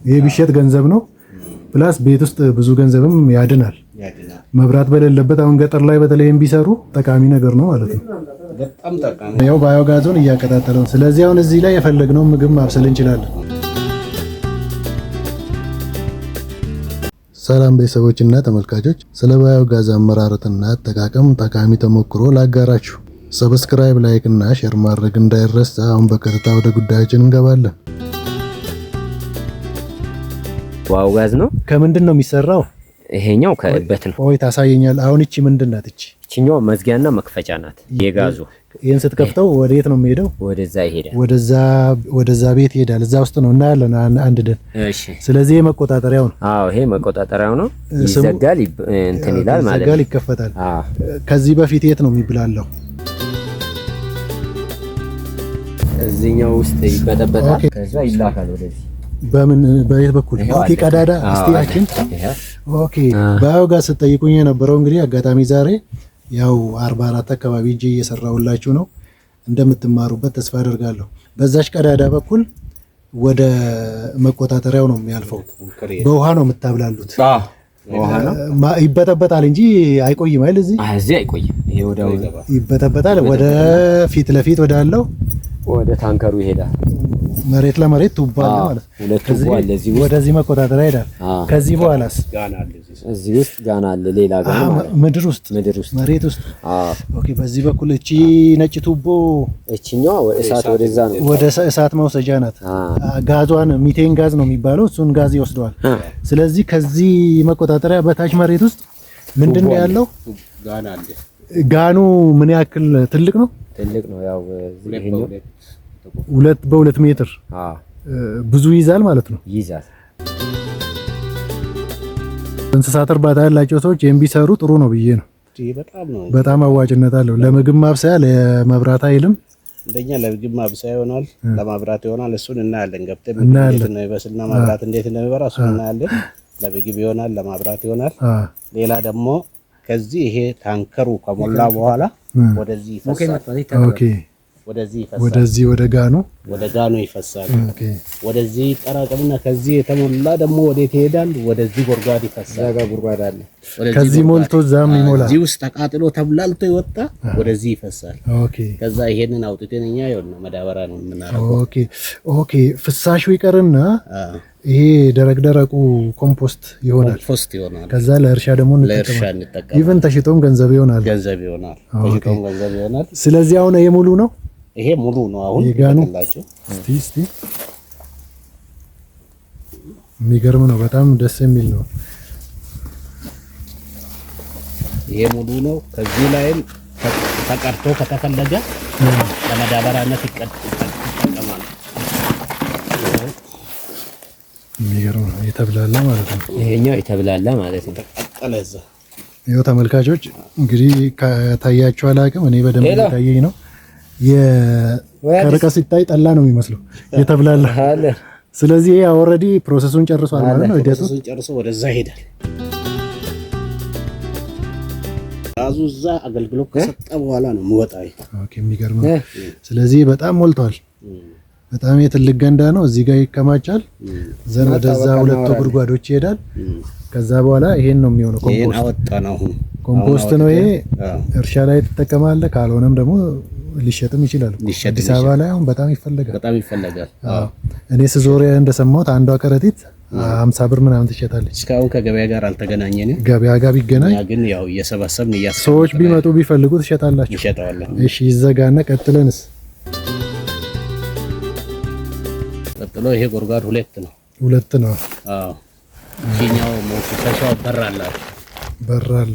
ይሄ ቢሸጥ ገንዘብ ነው። ፕላስ ቤት ውስጥ ብዙ ገንዘብም ያድናል። መብራት በሌለበት አሁን ገጠር ላይ በተለይም ቢሰሩ ጠቃሚ ነገር ነው ማለት ነው። በጣም ጠቃሚ ያው ባዮጋዙን እያቀጣጠለው። ስለዚህ አሁን እዚህ ላይ የፈለግነው ምግብ ማብሰል እንችላለን። ሰላም ቤተሰቦችና ተመልካቾች፣ ስለ ባዮጋዝ አመራረትና አጠቃቀም ጠቃሚ ተሞክሮ ላጋራችሁ። ሰብስክራይብ፣ ላይክ እና ሼር ማድረግ እንዳይረሳ። አሁን በቀጥታ ወደ ጉዳያችን እንገባለን። ባዮጋዝ ነው። ከምንድን ነው የሚሰራው? ይሄኛው ከእበት ነው። ኦይ ታሳየኛል። አሁን እቺ ምንድን ናት? እቺኛው መዝጊያና መክፈቻ ናት የጋዙ። ይሄን ስትከፍተው ወዴት ነው የሚሄደው? ወደዛ ይሄዳል። ወደዛ ቤት ይሄዳል። እዛ ውስጥ ነው እናያለን አንድ ደን። እሺ። ስለዚህ ይሄ መቆጣጠሪያው ነው። አዎ፣ ይሄ መቆጣጠሪያው ነው። ይዘጋል፣ እንትን ይላል ማለት ነው። ይዘጋል፣ ይከፈታል። አዎ። ከዚህ በፊት የት ነው የሚብላለው? እዚህኛው ውስጥ ይበጠበጣል፣ ከዛ ይላካል ወደዚህ። በየት በኩል? ኦኬ፣ ቀዳዳ እስቲያችን። ኦኬ። ባዮጋዝ ስትጠይቁኝ የነበረው እንግዲህ አጋጣሚ ዛሬ ያው 44 አካባቢ እጄ እየሰራሁላችሁ ነው። እንደምትማሩበት ተስፋ አደርጋለሁ። በዛች ቀዳዳ በኩል ወደ መቆጣጠሪያው ነው የሚያልፈው። በውሃ ነው የምታብላሉት። ይበጠበጣል እንጂ አይቆይም አይደል? እዚህ አይቆይም። ይሄ ወዳው ይበጠበጣል። ወደ ፊት ለፊት ወዳለው ወደ ታንከሩ ይሄዳል። መሬት ለመሬት ቱቦ አለ ማለት ነው። ሁለት ቱቦ አለ እዚህ ውስጥ። ወደዚህ መቆጣጠሪያ ይሄዳል። ከዚህ በኋላስ እዚህ ውስጥ ጋና አለ፣ ሌላ ጋና ማለት ምድር ውስጥ መሬት ውስጥ። ኦኬ። በዚህ በኩል እቺ ነጭ ቱቦ እቺኛው እሳት ወደዛ ነው፣ ወደ እሳት መውሰጃ ናት። ጋዟን ሚቴን ጋዝ ነው የሚባለው፣ እሱን ጋዝ ይወስደዋል። ስለዚህ ከዚህ መቆጣጠሪያ በታች መሬት ውስጥ ምንድነው ያለው? ጋና አለ። ጋኑ ምን ያክል ትልቅ ነው? ትልቅ ነው። ያው ይሄኛው 2 በ2 ሜትር ብዙ ይዛል ማለት ነው። ይዛል። እንስሳት እርባታ ያላቸው ሰዎች ይሄን ቢሰሩ ጥሩ ነው ብዬ ነው። በጣም አዋጭነት አለው። ለምግብ ማብሰያ፣ ለመብራት ኃይልም እንደኛ ለምግብ ማብሰያ ይሆናል፣ ለማብራት ይሆናል። እሱን እናያለን። ገብተን እንዴት ነው ይበስልና ማብራት እንዴት ነው ይበራ፣ እሱን እናያለን። ለምግብ ይሆናል፣ ለማብራት ይሆናል። ሌላ ደግሞ ከዚህ ይሄ ታንከሩ ከሞላ በኋላ ወደዚህ ይፈሳል። ኦኬ። ወደዚህ ወደ ጋኑ ይፈሳል። ወደዚህ ጠራቀምና ከዚህ የተሞላ ደግሞ ወዴት ይሄዳል? ወደዚህ ጉድጓድ ይፈሳል። ዛጋ ጉድጓድ አለ። ከዚህ ሞልቶ ዛም ይሞላል። እዚህ ውስጥ ተቃጥሎ ተብላልቶ ይወጣ ወደዚህ ይፈሳል። ከዛ ይሄንን አውጥተን እኛ ይሆነ መዳበሪያ ነው የምናደርገው። ኦኬ። ፍሳሹ ይቀርና ይሄ ደረቁ ኮምፖስት ይሆናል። ከዛ ለእርሻ ደግሞ እንጠቀማለን። ኢቭን ተሽጦም ገንዘብ ይሆናል። ስለዚህ አሁን ይሄ ሙሉ ነው። ይሄ ሙሉ ነው። አሁን ይጋኑላችሁ እስቲ የሚገርም ነው። በጣም ደስ የሚል ነው። ይሄ ሙሉ ነው። ከዚህ ላይም ተቀርቶ ከተፈለገ ለማዳበሪያነት ይጠቀማል። የሚገርም ነው። የተብላላ ማለት ነው። ይሄኛው የተብላላ ማለት ነው። ተቀቀለዘ። ይኸው ተመልካቾች እንግዲህ ከታያችሁ አላውቅም፣ እኔ በደንብ ታየኝ ነው። ከርቀት ሲታይ ጠላ ነው የሚመስለው የተብላላ። ስለዚህ ይሄ ኦልሬዲ ፕሮሰሱን ጨርሷል ማለት ነው። ፕሮሰሱን ጨርሶ ወደዛ ይሄዳል። ጋዙ እዛ አገልግሎት ከሰጠ በኋላ ነው የሚወጣው። ኦኬ፣ የሚገርም ነው። ስለዚህ በጣም ሞልቷል። በጣም የትልቅ ገንዳ ነው። እዚህ ጋር ይከማቻል። ዘን ወደዛ 2 ጉድጓዶች ይሄዳል። ከዛ በኋላ ይሄን ነው የሚሆነው። ኮምፖስት ነው ይሄ። እርሻ ላይ ትጠቀማለህ፣ ካልሆነም ደግሞ ሊሸጥም ይችላል። አዲስ አበባ ላይ አሁን በጣም ይፈለጋል። እኔ ስዞር እንደሰማሁት አንዷ ከረጢት 50 ብር ምናምን ትሸጣለች። እስካሁን ከገበያ ጋር አልተገናኘንም። ገበያ ጋር ቢገናኝ ግን ያው እየሰበሰብን ሰዎች ቢመጡ ቢፈልጉ ትሸጣላችሁ። እሺ፣ ይዘጋና ቀጥለንስ? ቀጥሎ ይሄ ጉድጓድ 2 ነው። አዎ። ይሄኛው መውሰሻው በር አለው።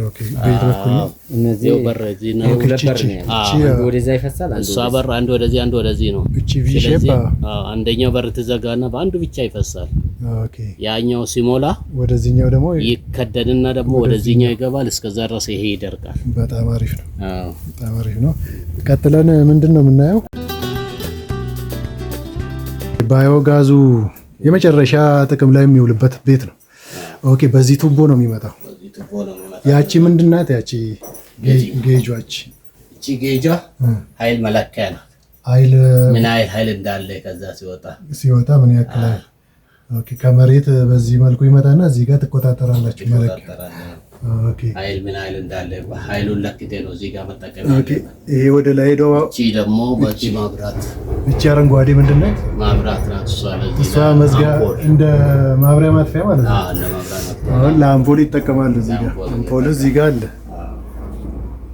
ኦኬ። ቤት በኩል ነው። እነዚህ በር እዚህ ነው። ሁለት በር ነው። አንዱ ወደዛ ይፈሳል፣ እሷ በር አንዱ ወደዚህ ነው። እቺ ቪሼፕ። አንደኛው በር ትዘጋና በአንዱ ብቻ ይፈሳል። ኦኬ። ያኛው ሲሞላ ወደዚህኛው ደግሞ ይከደድና ደግሞ ወደዚህኛው ይገባል። እስከዛ ድረስ ይሄ ይደርቃል። በጣም አሪፍ ነው። በጣም አሪፍ ነው። ቀጥለን ምንድን ነው የምናየው? ባዮጋዙ የመጨረሻ ጥቅም ላይ የሚውልበት ቤት ነው። ኦኬ። በዚህ ቱቦ ነው የሚመጣው። ያቺ ምንድናት? ያቺ ጌጇች። እቺ ጌጇ ኃይል መለኪያ ናት። ምን ኃይል እንዳለ ከዛ ሲወጣ ምን ያክል ኦኬ ከመሬት በዚህ መልኩ ይመጣና እዚህ ጋር ትቆጣጠራላችሁ መለኪያ። ኦኬ ኃይል ምን ኃይል እንዳለ ኃይሉን ለክቴ ነው እዚህ ጋር መጠቀም። ኦኬ ይሄ ወደ ላይ ሄዶ እቺ ደግሞ በቺ ማብራት እቺ አረንጓዴ ምንድነው? ማብራት ናት። እሷ መዝጊያ እንደ ማብሪያ ማጥፊያ ማለት ነው። እንደ ማብራት ናት። አሁን ለአምፖል ይጠቀማሉ። እዚህ ጋር አምፖሉ እዚህ ጋር አለ።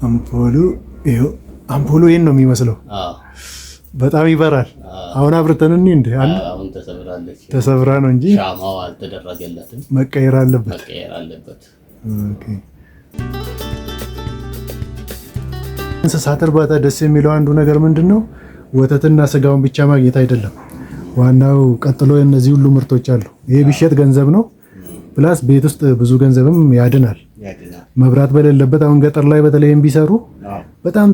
አምፖሉ ይሄው አምፖሉ ይሄን ነው የሚመስለው። በጣም ይበራል። አሁን አብርተን እንዴ አለ አሁን ተሰብራለች። ተሰብራ ነው እንጂ ሻማው አልተደረገለትም። መቀየር አለበት። ኦኬ እንስሳት እርባታ ደስ የሚለው አንዱ ነገር ምንድነው? ወተትና ስጋውን ብቻ ማግኘት አይደለም። ዋናው ቀጥሎ እነዚህ ሁሉ ምርቶች አሉ። ይሄ ቢሸጥ ገንዘብ ነው። ፕላስ ቤት ውስጥ ብዙ ገንዘብም ያድናል። መብራት በሌለበት አሁን ገጠር ላይ በተለይም ቢሰሩ በጣም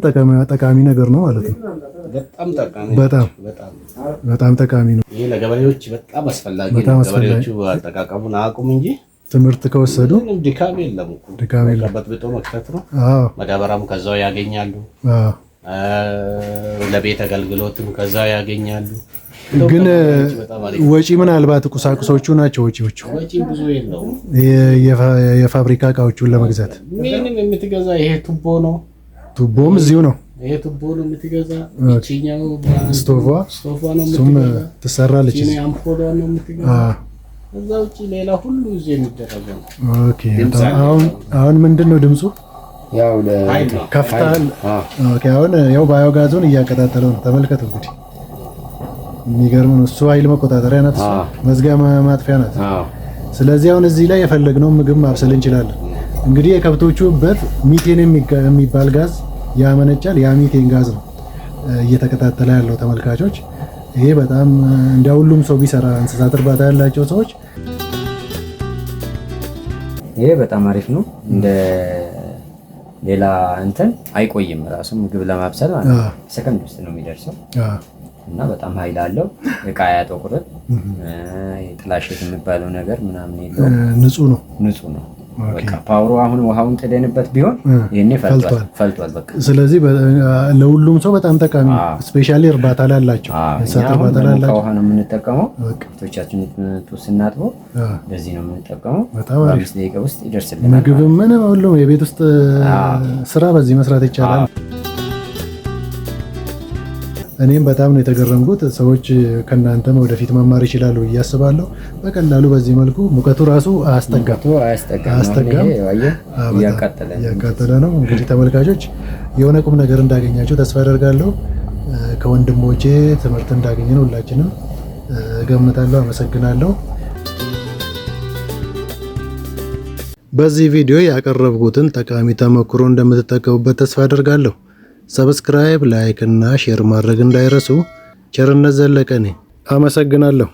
ጠቃሚ ነገር ነው ማለት ነው። በጣም ጠቃሚ ነው። ይሄ ለገበሬዎች በጣም አስፈላጊ ነው። ገበሬዎቹ አጠቃቀሙን አያውቁም እንጂ ትምህርት ከወሰዱ ድካም የለም እኮ በጥብጦ መክተት ነው። መዳበሪያም ከዛው ያገኛሉ። ለቤት አገልግሎትም ከዛው ያገኛሉ። ግን ወጪ ምናልባት ቁሳቁሶቹ ናቸው ወጪዎቹ። ወጪ ብዙ የለውም። የፋብሪካ እቃዎቹን ለመግዛት ምንም የምትገዛ ይሄ ቱቦ ነው። ቱቦም እዚሁ ነው። ይሄ ቱቦ ነው የምትገዛ። እቺኛው ስቶቫ ነው የምትገዛ። ትሰራለች። እቺ አምፖሏ ነው የምትገዛ። ከዛ ውጪ ሌላ ሁሉ እዚህ የሚደረገው ነው። ኦኬ አሁን ምንድነው ድምፁ? ያው ከፍታል። ኦኬ አሁን ያው ባዮጋዙን እያቀጣጠለው ነው። ተመልከቱ እንግዲህ የሚገርም ነው። እሱ ኃይል መቆጣጠሪያ ናት፣ መዝጊያ ማጥፊያ ናት። ስለዚህ አሁን እዚህ ላይ የፈለግነው ምግብ ማብሰል እንችላለን። እንግዲህ የከብቶቹ በት ሚቴን የሚባል ጋዝ ያመነጫል። ያ ሚቴን ጋዝ ነው እየተከታተለ ያለው ተመልካቾች። ይሄ በጣም እንደ ሁሉም ሰው ቢሰራ እንስሳት እርባታ ያላቸው ሰዎች ይሄ በጣም አሪፍ ነው። እንደ ሌላ እንትን አይቆይም። ራሱ ምግብ ለማብሰል ማለት ነው ሰከንድ ውስጥ ነው የሚደርሰው እና በጣም ኃይል አለው። እቃ ያጠቁርም ጥላሸት የሚባለው ነገር ምናምን የለውም። ንጹህ ነው። በቃ ፓወሩ አሁን ውሃውን ጥደንበት ቢሆን ይሄኔ ፈልቷል በቃ። ስለዚህ ለሁሉም ሰው በጣም ጠቃሚ ነው። ስፔሻሊ እርባታ ላይ ያላቸው እንስሳት እርባታ ላይ ያላቸው ውሃ ነው የምንጠቀመው። ከብቶቻችን ስናጥበው በዚህ ነው የምንጠቀመው። በ5 ደቂቃ ውስጥ ይደርስልናል። ምግብ ምን ሁሉም የቤት ውስጥ ስራ በዚህ መስራት ይቻላል። እኔም በጣም ነው የተገረምኩት። ሰዎች ከናንተም ወደፊት መማር ይችላሉ ብዬ አስባለሁ። በቀላሉ በዚህ መልኩ ሙቀቱ ራሱ አያስጠጋም፣ እያቃጠለ ነው። እንግዲህ ተመልካቾች የሆነ ቁም ነገር እንዳገኛችሁ ተስፋ አደርጋለሁ። ከወንድሞቼ ትምህርት እንዳገኘን ሁላችንም እገምታለሁ። አመሰግናለሁ። በዚህ ቪዲዮ ያቀረብኩትን ጠቃሚ ተሞክሮ እንደምትጠቀሙበት ተስፋ አደርጋለሁ። ሰብስክራይብ፣ ላይክ እና ሼር ማድረግ እንዳይረሱ። ቸርነት ዘለቀ ነኝ። አመሰግናለሁ።